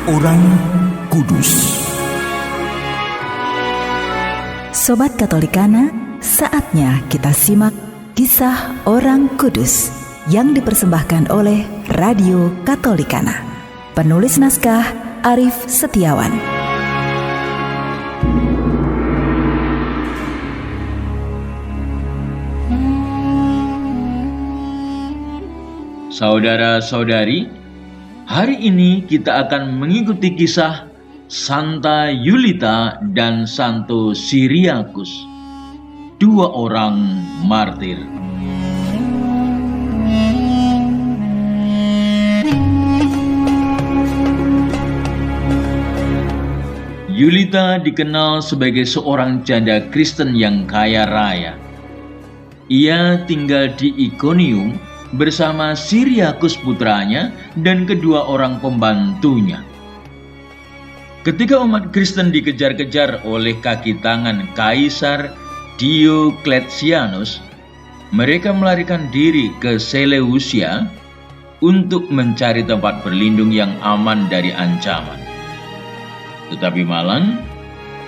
Orang Kudus. Sobat Katolikana, saatnya kita simak kisah orang kudus yang dipersembahkan oleh Radio Katolikana. Penulis naskah Arif Setiawan. Saudara-saudari, hari ini kita akan mengikuti kisah Santa Yulita dan Santo Cyriacus, dua orang martir. Yulita dikenal sebagai seorang janda Kristen yang kaya raya. Ia tinggal di Iconium bersama Cyriacus putranya dan kedua orang pembantunya. Ketika umat Kristen dikejar-kejar oleh kaki tangan Kaisar Diocletianus, mereka melarikan diri ke Seleucia untuk mencari tempat berlindung yang aman dari ancaman. Tetapi malang,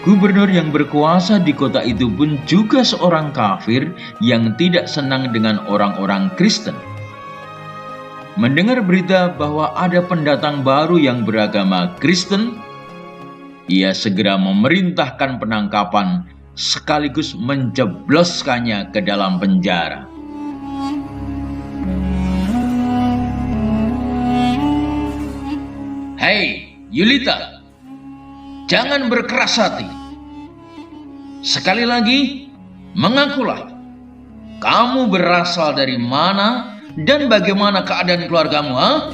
gubernur yang berkuasa di kota itu pun juga seorang kafir yang tidak senang dengan orang-orang Kristen. Mendengar berita bahwa ada pendatang baru yang beragama Kristen, ia segera memerintahkan penangkapan sekaligus menjebloskannya ke dalam penjara. Hei, Yulita, jangan berkeras hati. Sekali lagi, mengakulah kamu berasal dari mana dan bagaimana keadaan keluargamu, ha?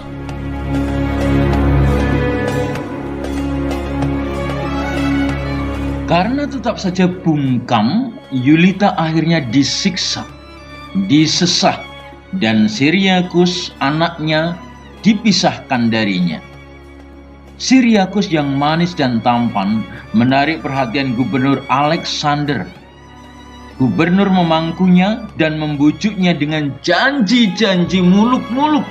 Karena tetap saja bungkam, Yulita akhirnya disiksa, disesah, dan Cyriacus anaknya dipisahkan darinya. Cyriacus yang manis dan tampan menarik perhatian Gubernur Alexander. Gubernur memangkunya dan membujuknya dengan janji-janji muluk-muluk.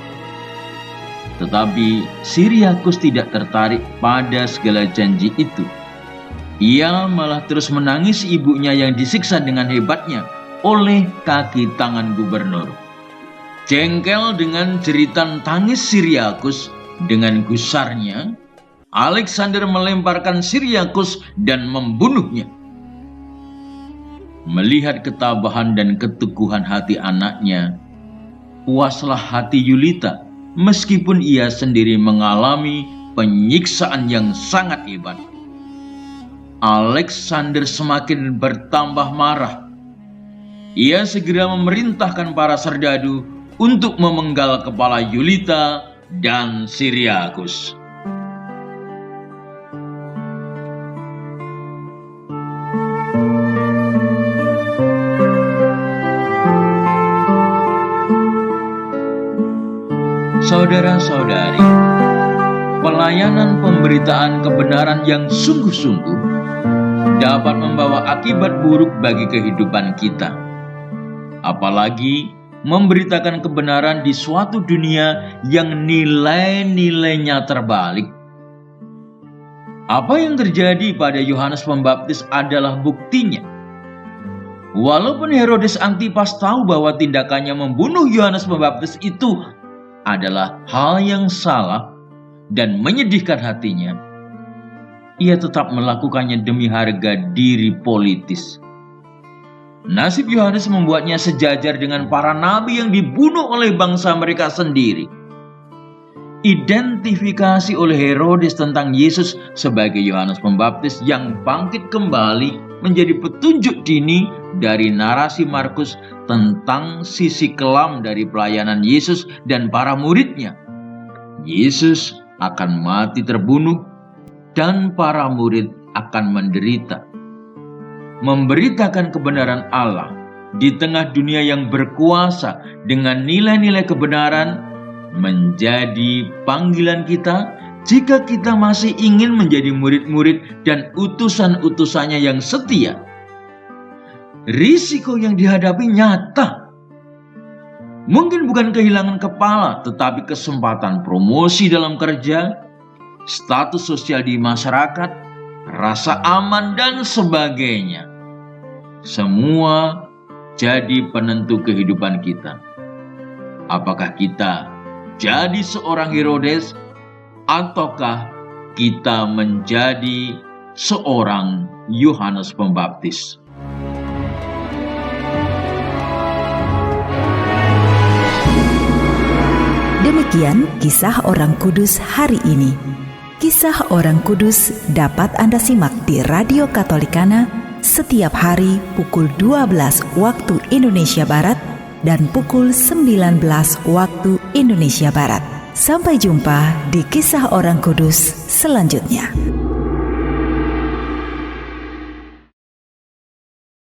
Tetapi Cyriacus tidak tertarik pada segala janji itu. Ia malah terus menangis ibunya yang disiksa dengan hebatnya oleh kaki tangan gubernur. Jengkel dengan jeritan tangis Cyriacus, dengan gusarnya Alexander melemparkan Cyriacus dan membunuhnya. Melihat ketabahan dan keteguhan hati anaknya, puaslah hati Yulita meskipun ia sendiri mengalami penyiksaan yang sangat hebat. Alexander semakin bertambah marah. Ia segera memerintahkan para serdadu untuk memenggal kepala Yulita dan Cyriacus. Saudara-saudari, pelayanan pemberitaan kebenaran yang sungguh-sungguh dapat membawa akibat buruk bagi kehidupan kita. Apalagi memberitakan kebenaran di suatu dunia yang nilai-nilainya terbalik. Apa yang terjadi pada Yohanes Pembaptis adalah buktinya. Walaupun Herodes Antipas tahu bahwa tindakannya membunuh Yohanes Pembaptis itu adalah hal yang salah dan menyedihkan hatinya, ia tetap melakukannya demi harga diri politis. Nasib Yohanes membuatnya sejajar dengan para nabi yang dibunuh oleh bangsa mereka sendiri. Identifikasi oleh Herodes tentang Yesus sebagai Yohanes Pembaptis yang bangkit kembali menjadi petunjuk dini dari narasi Markus tentang sisi kelam dari pelayanan Yesus dan para muridnya. Yesus akan mati terbunuh dan para murid akan menderita. Memberitakan kebenaran Allah di tengah dunia yang berkuasa dengan nilai-nilai kebenaran menjadi panggilan kita jika kita masih ingin menjadi murid-murid dan utusan-utusannya yang setia. Risiko yang dihadapi nyata. Mungkin bukan kehilangan kepala, tetapi kesempatan promosi dalam kerja, status sosial di masyarakat, rasa aman, dan sebagainya. Semua jadi penentu kehidupan kita. Apakah kita jadi seorang Herodes ataukah kita menjadi seorang Yohanes Pembaptis? Demikian kisah orang kudus hari ini. Kisah orang kudus dapat Anda simak di Radio Katolikana setiap hari pukul 12 waktu Indonesia Barat dan pukul 19 waktu Indonesia Barat. Sampai jumpa di kisah orang kudus selanjutnya.